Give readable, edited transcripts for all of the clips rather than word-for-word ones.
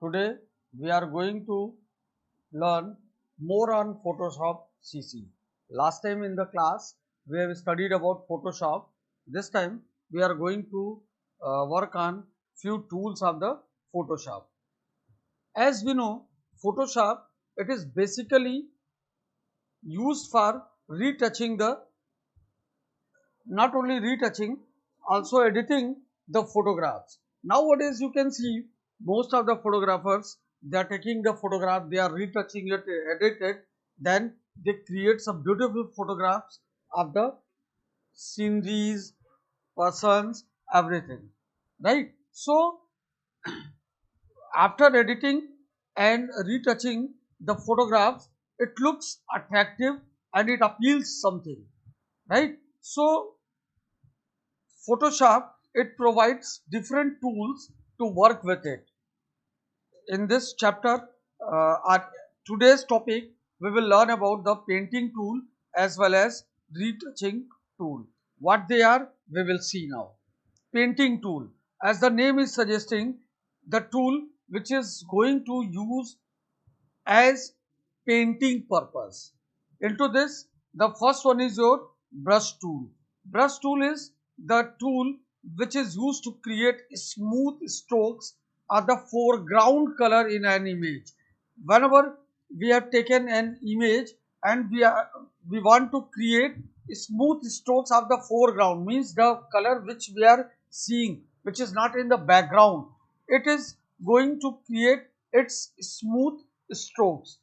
Today we are going to learn more on Photoshop CC. Last time in the class we have studied about Photoshop. This time we are going to work on few tools of the Photoshop. As we know, Photoshop, it is basically used for retouching the, not only retouching, also editing the photographs. Nowadays you can see most of the photographers, they are taking the photograph, they are retouching it, edit it, then they create some beautiful photographs of the sceneries, persons, everything, right? So after editing and retouching the photographs, it looks attractive and it appeals something, right? So Photoshop, it provides different tools to work with it. In this chapter, our today's topic, we will learn about the painting tool as well as retouching tool. What they are, we will see now. Painting tool, as the name is suggesting, the tool which is going to use as painting purpose. Into this, the first one is your brush tool. Brush tool is the tool which is used to create smooth strokes or the foreground color in an image. Whenever we have taken an image and we want to create smooth strokes of the foreground, means the color which we are seeing, which is not in the background, it is going to create its smooth strokes.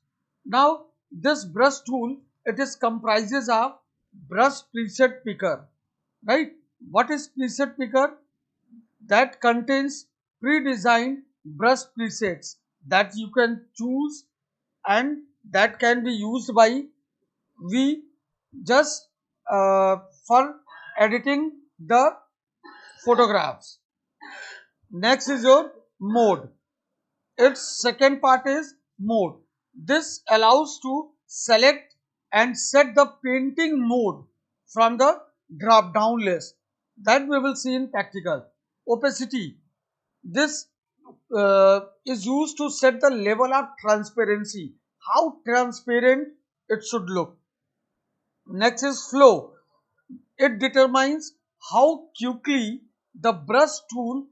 Now this brush tool, it is comprises of brush preset picker, right? What is preset picker? That contains pre-designed brush presets that you can choose and that can be used by we just for editing the photographs. Next is your mode. Its second part is mode. This allows to select and set the painting mode from the drop down list that we will see in practical. Opacity. This is used to set the level of transparency, how transparent it should look. Next is flow. It determines how quickly the brush tool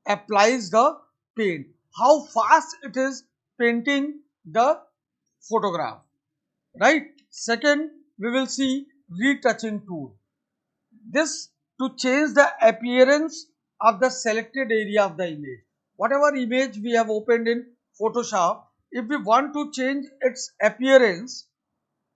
applies the paint, how fast it is painting the photograph, right? Second, we will see retouching tool. This to change the appearance of the selected area of the image. Whatever image we have opened in Photoshop, if we want to change its appearance,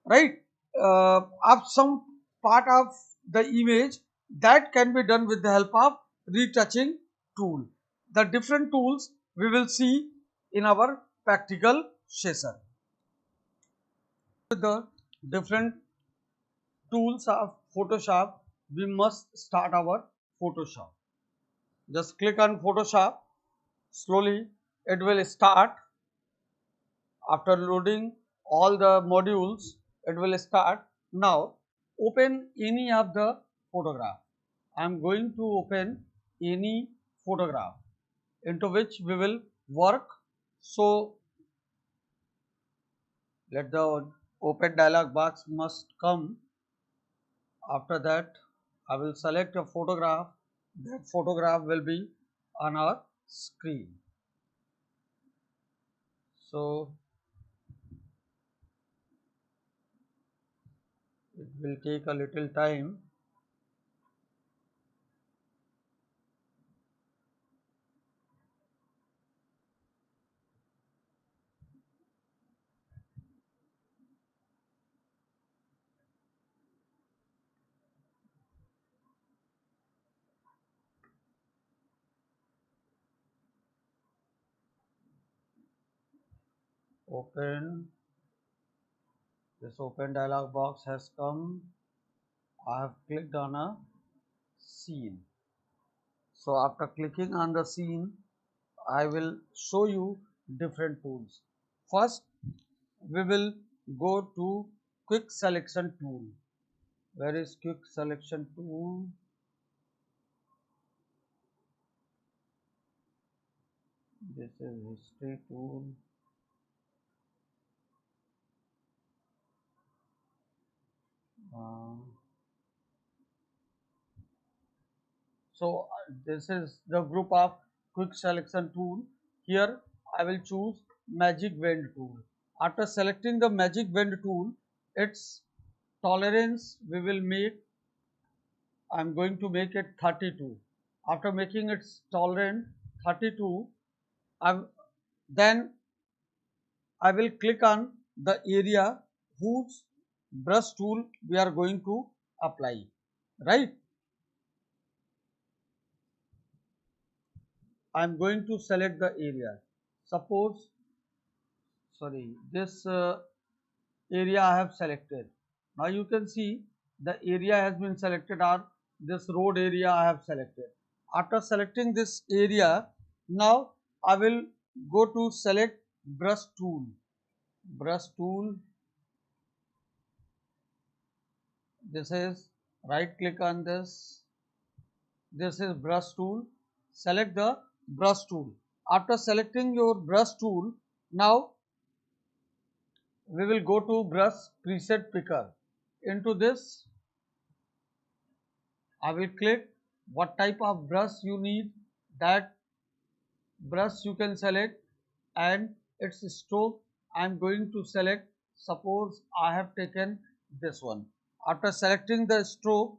right, of some part of the image, that can be done with the help of retouching tool. The different tools we will see in our practical session. With the different tools of Photoshop, we must start our Photoshop. Just click on Photoshop. Slowly it will start. After loading all the modules, it will start. Now open any of the photograph. I am going to open any photograph into which we will work. So let the open dialog box must come. After that, I will select a photograph. That photograph will be on our screen. So it will take a little time. Open. This open dialog box has come. I have clicked on a scene. So after clicking on the scene, I will show you different tools. First, we will go to quick selection tool. Where is quick selection tool? This is history tool. Uh, this is the group of quick selection tool. Here I will choose magic wand tool. After selecting the magic wand tool, its tolerance we will make, I am going to make it 32. After making its tolerance 32, then I will click on the area whose brush tool we are going to apply, right? I am going to select the area. Suppose, sorry, this area I have selected. Now you can see the area has been selected, or this road area I have selected. After selecting this area, now I will go to select brush tool. Brush tool, this is, right click on this. This is brush tool. Select the brush tool. After selecting your brush tool, now we will go to brush preset picker. Into this, I will click what type of brush you need. That brush you can select, and its stroke I am going to select. Suppose I have taken this one. After selecting the stroke,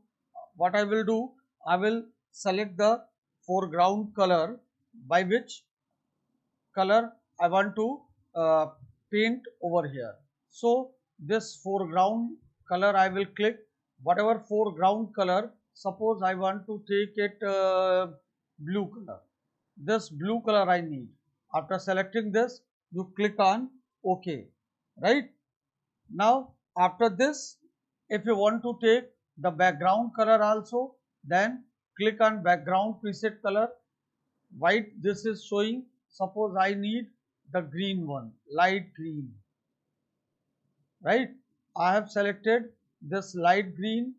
what I will do, I will select the foreground color, by which color I want to uh, paint over here. So this foreground color I will click whatever foreground color. Suppose I want to take it blue color. This blue color I need. After selecting this, you click on OK, right? Now after this, if you want to take the background color also, then click on background preset color. White this is showing. Suppose I need the green one, light green, right? I have selected this light green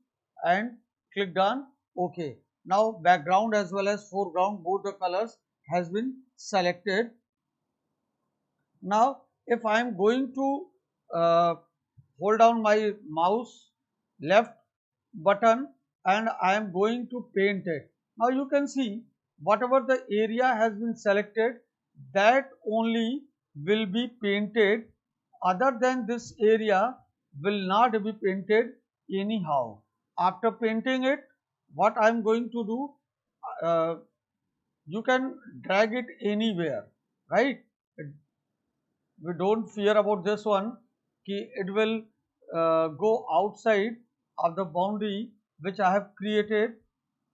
and clicked on OK. Now background as well as foreground, both the colors has been selected. Now if I am going to hold down my mouse left button and I am going to paint it. Now you can see whatever the area has been selected, that only will be painted. Other than this area will not be painted anyhow. After painting it, what I am going to do, uh, you can drag it anywhere, right? We don't fear about this one कि it will go outside of the boundary which I have created.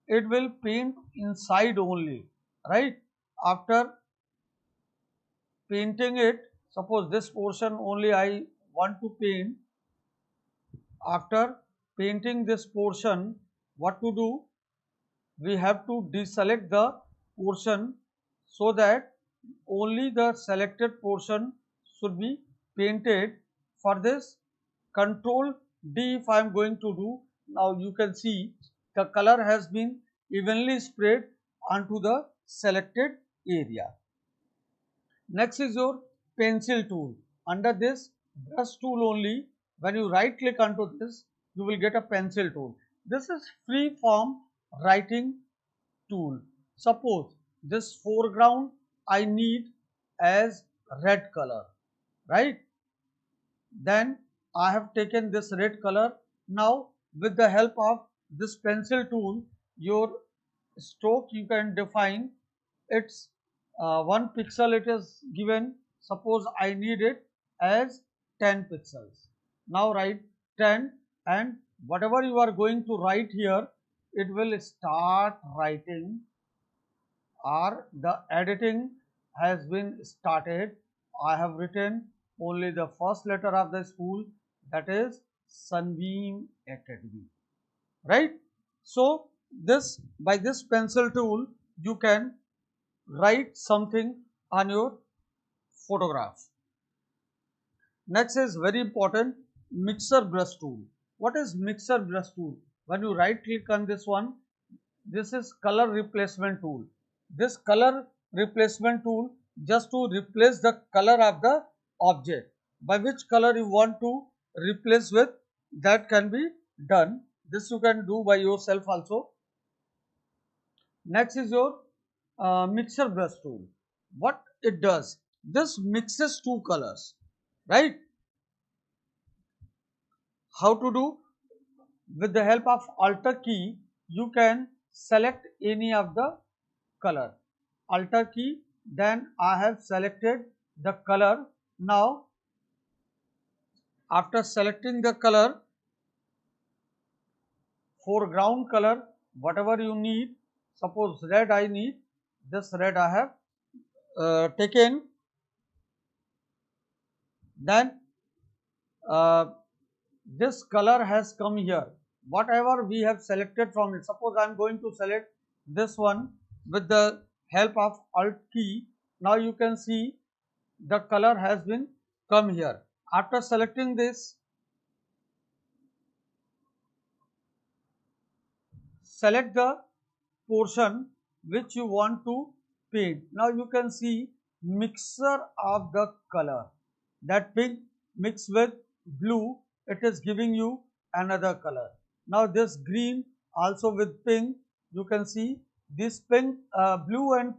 It will paint inside only, right? After painting it, suppose this portion only I want to paint. After painting this portion, what to do, we have to deselect the portion so that only the selected portion should be painted. For this, Control D if I am going to do. Now you can see the color has been evenly spread onto the selected area. Next is your pencil tool. Under this brush tool only, when you right click onto this, you will get a pencil tool. This is free form writing tool. Suppose this foreground I need as red color, right? Then I have taken this red color. Now with the help of this pencil tool, your stroke you can define. It's 1 pixel it is given. Suppose I need it as 10 pixels. Now write 10, and whatever you are going to write here, it will start writing, or the editing has been started. I have written only the first letter of the school, that is Sunbeam Academy, right? So this, by this pencil tool you can write something on your photograph. Next is very important, mixer brush tool. What is mixer brush tool? When you right click on this one, this is color replacement tool. This color replacement tool just to replace the color of the object. By which color you want to replace with, that can be done. This you can do by yourself also. Next is your mixer brush tool. What it does, this mixes two colors, right? How to do? With the help of Alter key, you can select any of the color. Alter key, then I have selected the color. Now, after selecting the color, foreground color, whatever you need, suppose red I need, this red I have taken, then this color has come here. Whatever we have selected from it, suppose I am going to select this one with the help of Alt key. Now you can see the color has been come here. After selecting this, select the portion which you want to paint. Now you can see mixer of the color, that pink mixed with blue, it is giving you another color. Now this green also with pink, you can see this pink, blue and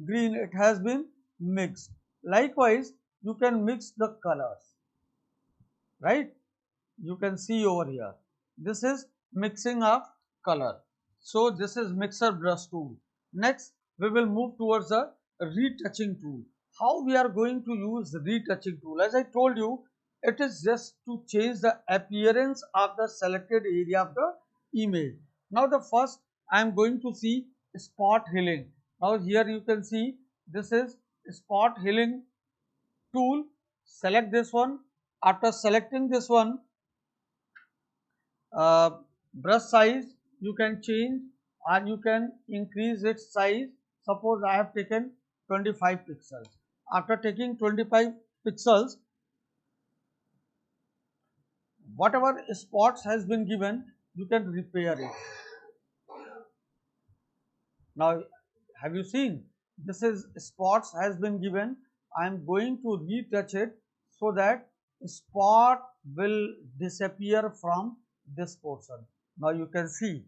green, it has been mixed. Likewise, you can mix the colors, right? You can see over here, this is mixing of color. So this is mixer brush tool. Next we will move towards a retouching tool. How we are going to use retouching tool? As I told you, it is just to change the appearance of the selected area of the image. Now the first I am going to see spot healing. Now here you can see this is spot healing tool. Select this one. After selecting this one, brush size you can change or you can increase its size. Suppose I have taken 25 pixels. After taking 25 pixels, whatever spots has been given, you can repair it. Now have you seen, this is spots has been given. I am going to retouch it so that spot will disappear from this portion. Now you can see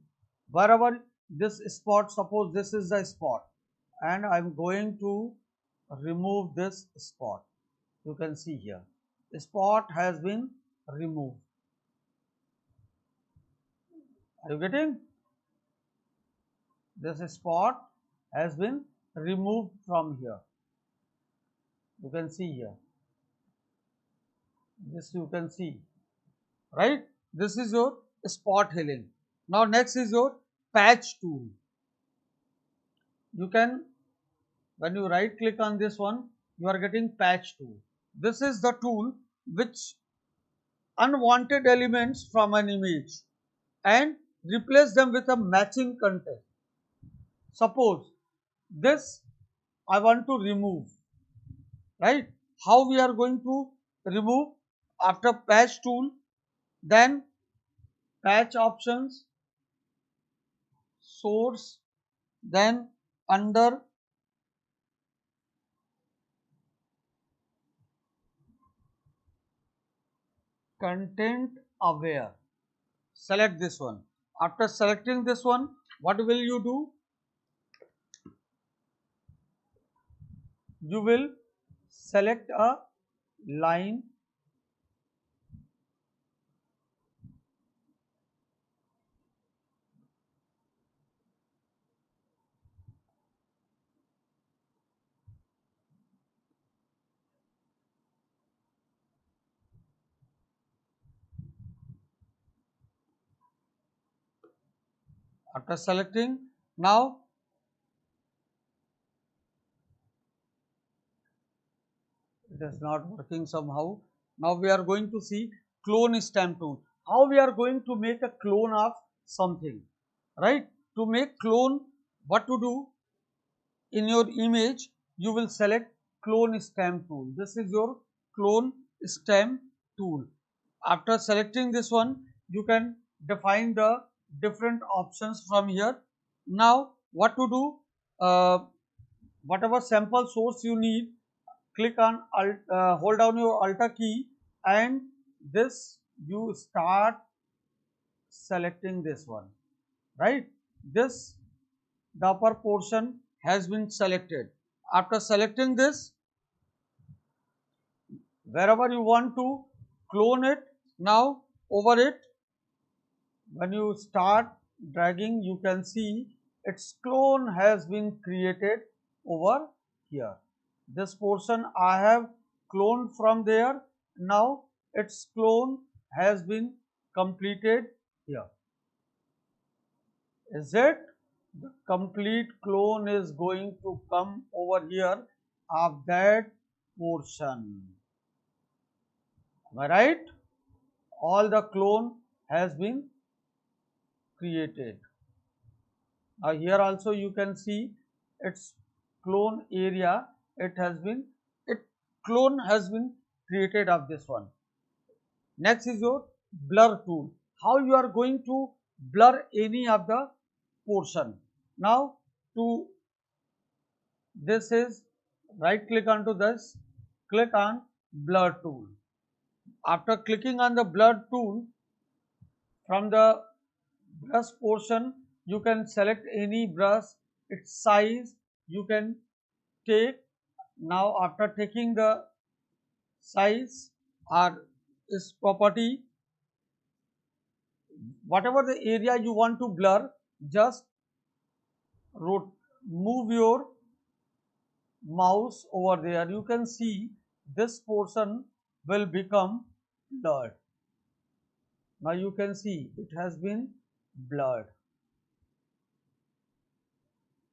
wherever this spot, suppose this is the spot and I am going to remove this spot. You can see here spot has been removed. Are you getting? This spot has been removed from here. You can see here, this you can see, right? This is your spot healing. Now next is your patch tool. You can, when you right click on this one, you are getting patch tool. This is the tool which unwanted elements from an image and replace them with a matching content. Suppose this I want to remove, right? How we are going to remove? After patch tool, then patch options, source, then under content aware, select this one. After selecting this one, what will you do? You will select a line, after selecting, now it is not working somehow. Now we are going to see clone stamp tool. How we are going to make a clone of something, right? To make clone, what to do? In your image, you will select clone stamp tool. This is your clone stamp tool. After selecting this one, you can define the different options from here. Now what to do? whatever sample source you need, click on hold down your Alt key, and this you start selecting this one, right? This, the upper portion has been selected. After selecting this, wherever you want to clone it, now over it, when you start dragging, you can see its clone has been created over here. This portion I have cloned from there. Now its clone has been completed here. Is it? The complete clone is going to come over here of that portion. Am I right? All the clone has been created. Now here also you can see its clone area. It clone has been created of this one. Next is your blur tool. How you are going to blur any of the portion. Now to this is right click onto this, click on blur tool. After clicking on the blur tool, from the brush portion you can select any brush, its size you can take. Now after taking the size or its property, whatever the area you want to blur, just move your mouse over there. You can see this portion will become blurred. Now you can see it has been blurred.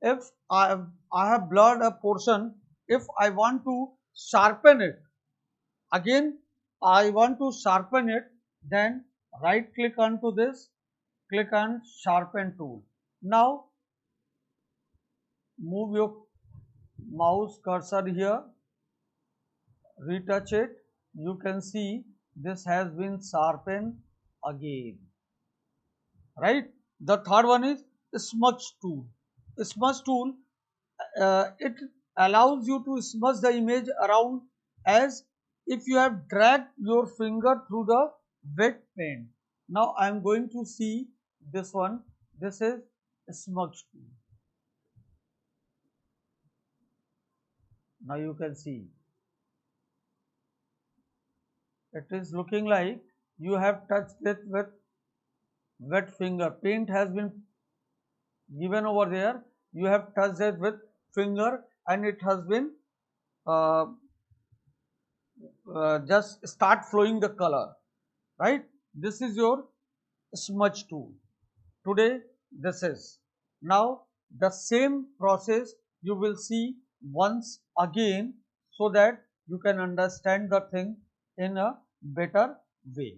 If I have blurred a portion, if I want to sharpen it, again I want to sharpen it, then right click onto this, click on sharpen tool. Now move your mouse cursor here, retouch it, you can see this has been sharpened again, right? The third one is smudge tool. Smudge tool, it allows you to smudge the image around as if you have dragged your finger through the wet paint. Now I am going to see this one. This is smudge tool. Now you can see it is looking like you have touched it with wet finger. Paint has been given over there. You have touched it with finger and it has been uh, just start flowing the color, right? This is your smudge tool. Today this is. Now the same process you will see once again, so that you can understand the thing in a better way.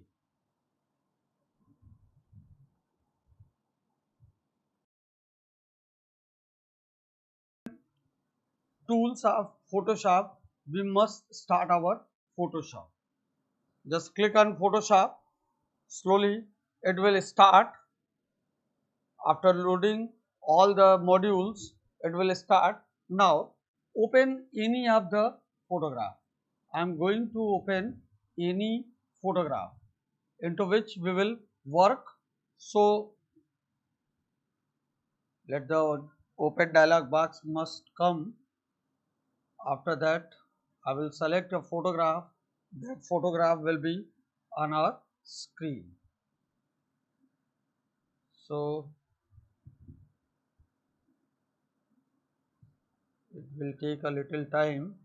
Tools of Photoshop, we must start our Photoshop. Just click on Photoshop. Slowly it will start. After loading all the modules, it will start. Now open any of the photograph. I am going to open any photograph into which we will work. So let the open dialog box must come. After that I will select a photograph. That photograph will be on our screen. So it will take a little time.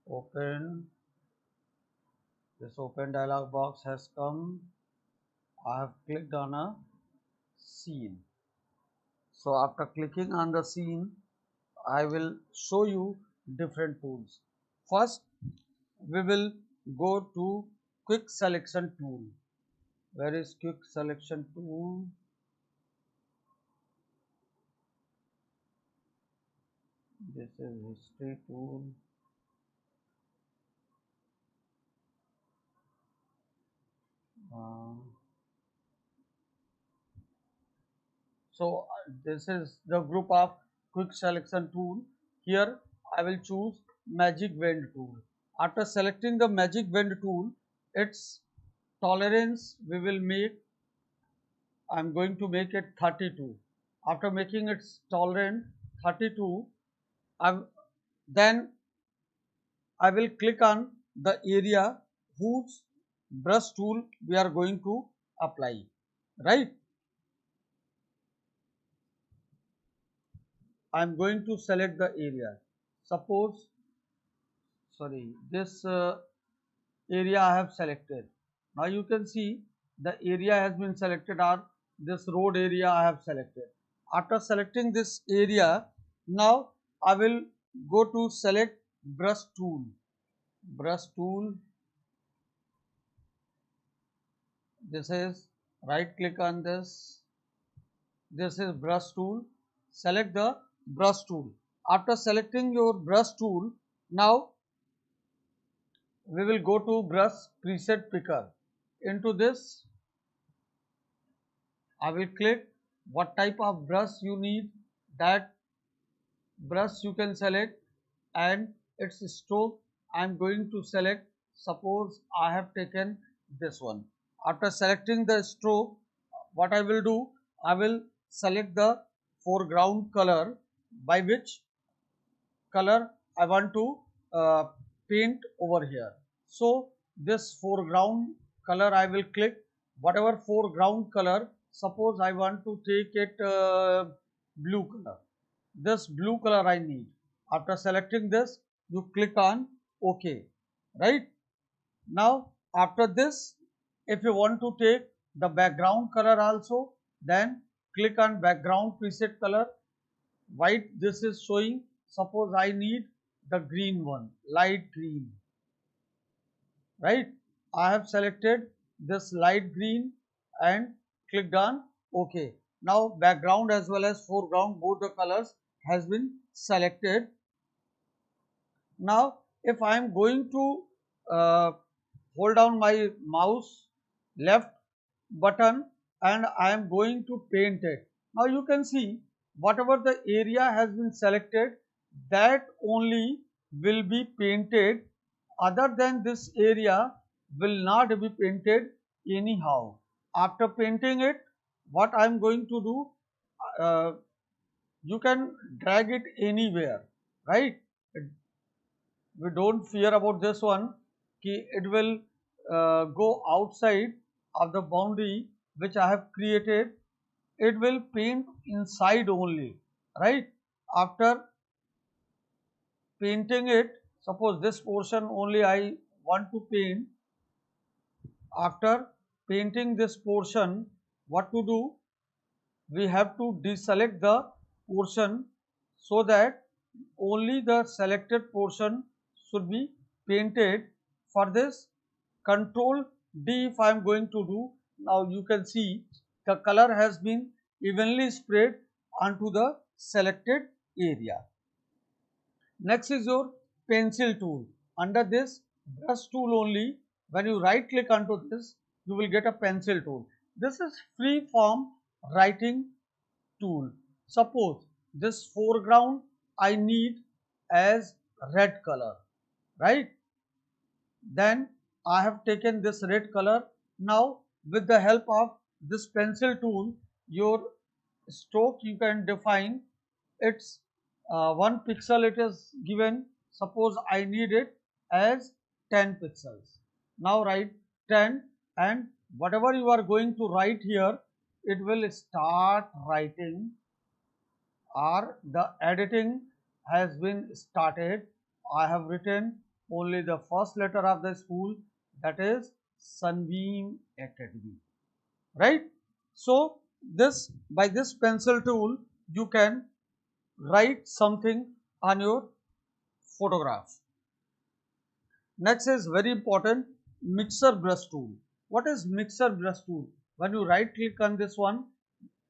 Open. This open dialog box has come. I have clicked on a scene. So after clicking on the scene, I will show you different tools. First, we will go to quick selection tool. Where is quick selection tool? This is history tool. Uh, this is the group of quick selection tool. Here I will choose magic wand tool. After selecting the magic wand tool, its tolerance we will make, I am going to make it 32. After making its tolerance 32, then I will click on the area whose brush tool we are going to apply, right? I am going to select the area. Suppose, sorry, this area I have selected. Now you can see the area has been selected, or this road area I have selected. After selecting this area, now I will go to select brush tool. Brush tool, this is, right click on this. This is brush tool. Select the brush tool. After selecting your brush tool, now we will go to brush preset picker. Into this, I will click what type of brush you need. That brush you can select, and its stroke I am going to select. Suppose I have taken this one. After selecting the stroke, what I will do, I will select the foreground color, by which color I want to uh, paint over here. So this foreground color I will click whatever foreground color. Suppose I want to take it blue color. This blue color I need. After selecting this, you click on OK, right? Now after this, if you want to take the background color also, then click on background preset color. White this is showing. Suppose I need the green one, light green, right? I have selected this light green and clicked on OK. Now background as well as foreground, both the colors has been selected. Now if I am going to hold down my mouse left button and I am going to paint it. Now you can see whatever the area has been selected, that only will be painted. Other than this area will not be painted anyhow. After painting it, what I am going to do, uh, you can drag it anywhere, right? We don't fear about this one कि it will go outside of the boundary which I have created. It will paint inside only, right? After painting it, suppose this portion only I want to paint. After painting this portion, what to do, we have to deselect the portion so that only the selected portion should be painted. For this, Control D if I am going to do. Now you can see the color has been evenly spread onto the selected area. Next is your pencil tool. Under this brush tool only, when you right click onto this, you will get a pencil tool. This is free form writing tool. Suppose this foreground I need as red color, right? Then I have taken this red color. Now with the help of this pencil tool, your stroke you can define. It's 1 pixel it is given. Suppose I need it as 10 pixels. Now write 10, and whatever you are going to write here, it will start writing, or the editing has been started. I have written only the first letter of the school, that is Sunbeam Academy, right? So this, by this pencil tool you can write something on your photograph. Next is very important, mixer brush tool. What is mixer brush tool? When you right click on this one,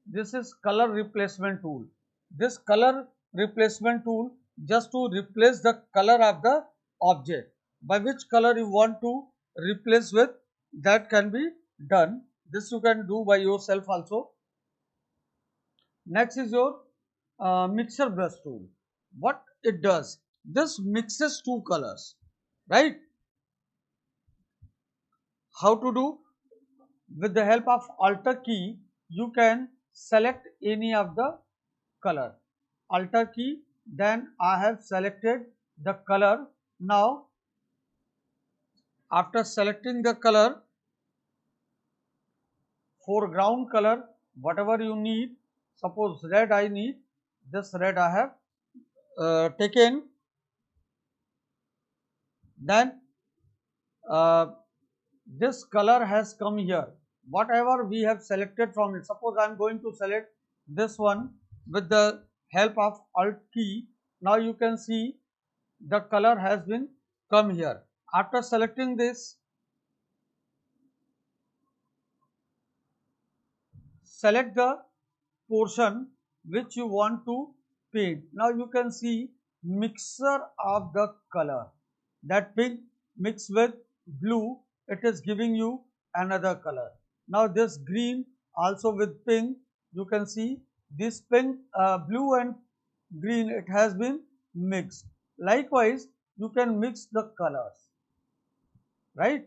this is color replacement tool. This color replacement tool just to replace the color of the object. By which color you want to replace with, that can be done. This you can do by yourself also. Next is your mixer brush tool. What it does? This mixes two colors, right? How to do? With the help of Alt key, you can select any of the color. Alt key, then I have selected the color. Now, after selecting the color, foreground color, whatever you need, suppose red I need, this red I have taken, then uh, this color has come here. Whatever we have selected from it, suppose I am going to select this one with the help of Alt key. Now you can see the color has been come here. After selecting this, select the portion which you want to paint. Now you can see mixer of the color. That pink mixed with blue, it is giving you another color. Now this green also with pink, you can see this pink, blue and green, it has been mixed. Likewise, you can mix the colors, right?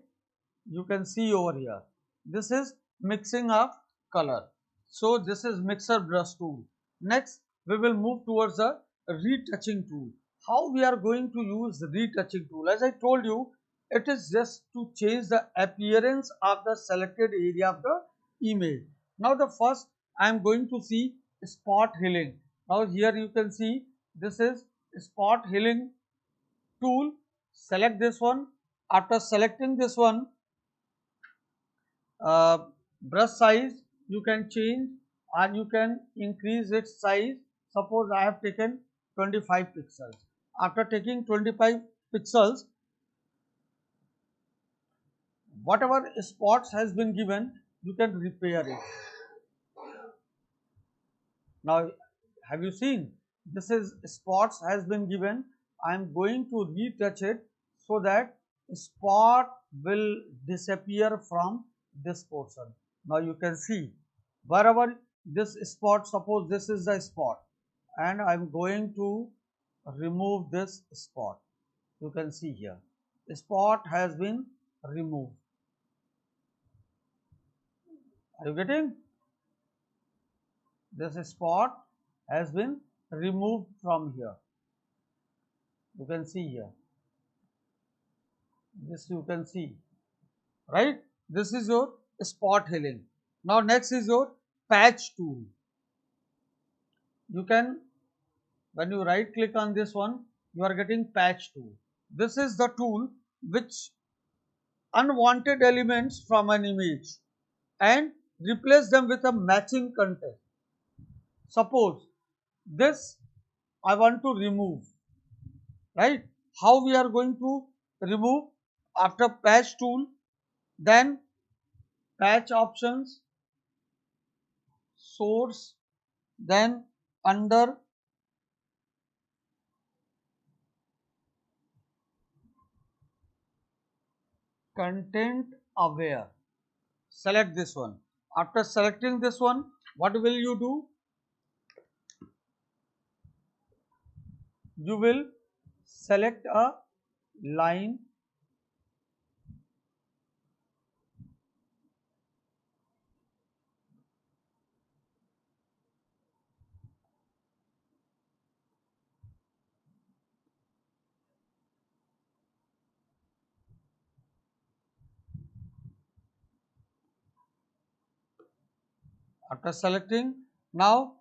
You can see over here. This is mixing of color. So this is mixer brush tool. Next, we will move towards the retouching tool. How we are going to use retouching tool? As I told you, it is just to change the appearance of the selected area of the image. Now the first I am going to see spot healing. Now here you can see this is spot healing tool. Select this one. After selecting this one, brush size you can change and you can increase its size. Suppose I have taken 25 pixels. After taking 25 pixels, whatever spots has been given, you can repair it. Now have you seen, this is spots has been given. I am going to retouch it so that spot will disappear from this portion. Now you can see wherever this spot, suppose this is the spot and I am going to remove this spot. You can see here spot has been removed. Are you getting? This spot has been removed from here. You can see here. This you can see, right? This is your spot healing. Now next is your patch tool. You can, when you right click on this one, you are getting patch tool. This is the tool which unwanted elements from an image and replace them with a matching content. Suppose this I want to remove, right? How we are going to remove? After patch tool, then patch options, source, then under content aware, select this one. After selecting this one, what will you do? You will select a line after selecting. Now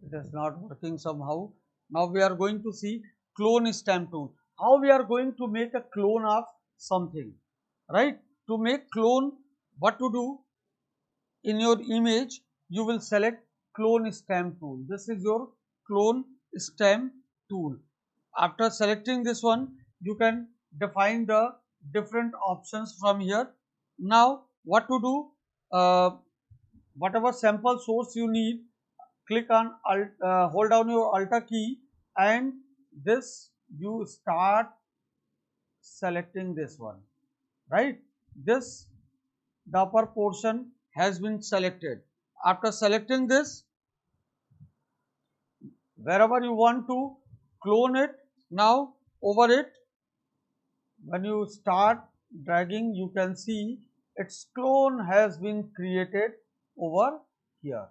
it is not working somehow. Now we are going to see clone stamp tool. How we are going to make a clone of something, right? To make clone, what to do? In your image, you will select clone stamp tool. This is your clone stamp tool. After selecting this one, you can define the different options from here. Now what to do, whatever sample source you need, click on hold down your Alt key, and this you start selecting this one, right? This, the upper portion has been selected. After selecting this, wherever you want to clone it, now over it, when you start dragging, you can see its clone has been created over here.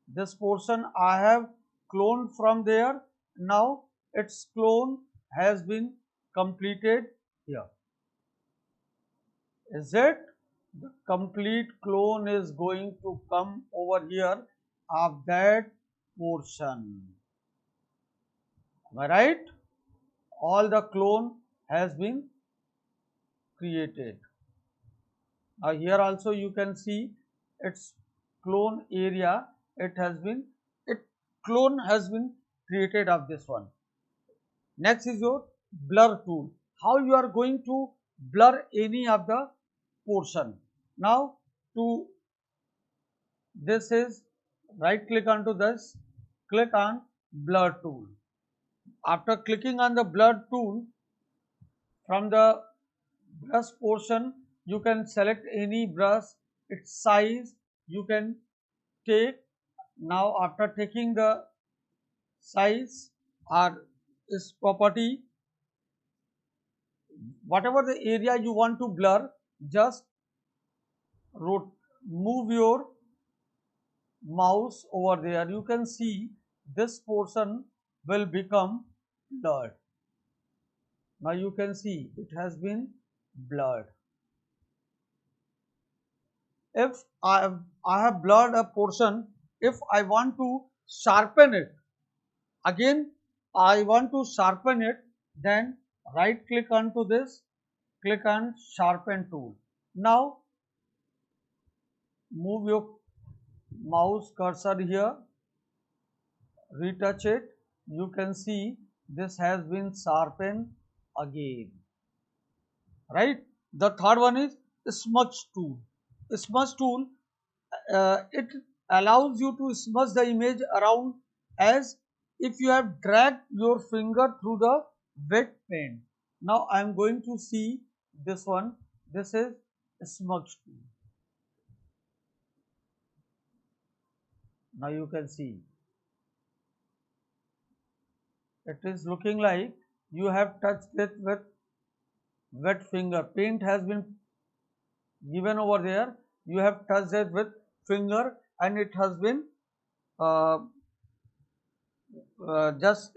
This portion I have cloned from there. Now its clone has been completed here. Is it? The complete clone is going to come over here of that portion. Am I right? All the clone has been created. Now here also you can see its clone area. It clone has been created of this one. Next is your blur tool. How you are going to blur any of the portion. Now to this is right click onto this, click on blur tool. After clicking on the blur tool, from the brush portion you can select any brush, its size you can take. Now after taking the size or its property, whatever the area you want to blur, just move your mouse over there. You can see this portion will become blurred. Now you can see it has been blurred. If I have blurred a portion, if I want to sharpen it, again I want to sharpen it, then right click onto this, click on sharpen tool. Now move your mouse cursor here, retouch it, you can see this has been sharpened again, right? The third one is smudge tool. Smudge tool, it allows you to smudge the image around as if you have dragged your finger through the wet paint. Now I am going to see this one. This is smudge tool. Now you can see it is looking like you have touched it with wet finger. Paint has been given over there. You have touched it with finger and it has been just